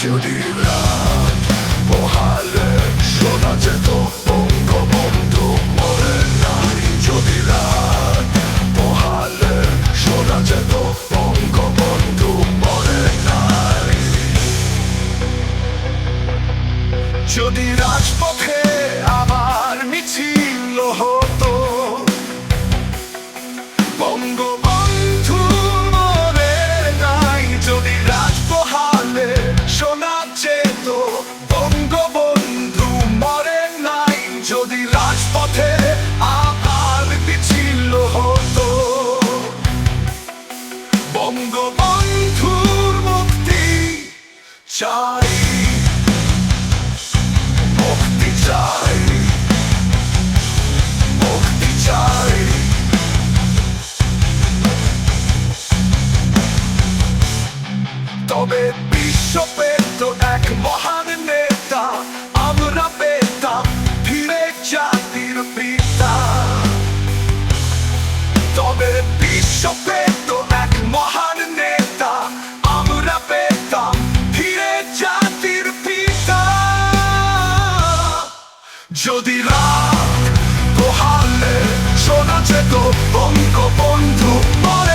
যদি রাত পোহালে শোনা যেত বঙ্গবন্ধু মরে নাই। যদি রাত পোহালে শোনা যেত বঙ্গবন্ধু মরে নাই। যদি রাজপথে আবার মিছিল হতো বঙ্গবন্ধু মরে নাই। যদি রাজ পোহালে শোনা যেত বঙ্গবন্ধু মরে নাই। যদি রাজপথে আবার মিছিল হতো বঙ্গবন্ধুর মুক্তি চাই, মুক্তি চাই, মুক্তি চাই। তবে বিশ্ব পেত এক মহান নেতা, আমরা পেতাম ফিরে জাতির পিতা। তবে বিশ্ব পেত এক মহান নেতা, আমরা পেতাম ফিরে জাতির পিতা। যদি রাত পোহালে শোনা যেত বঙ্গবন্ধু মরে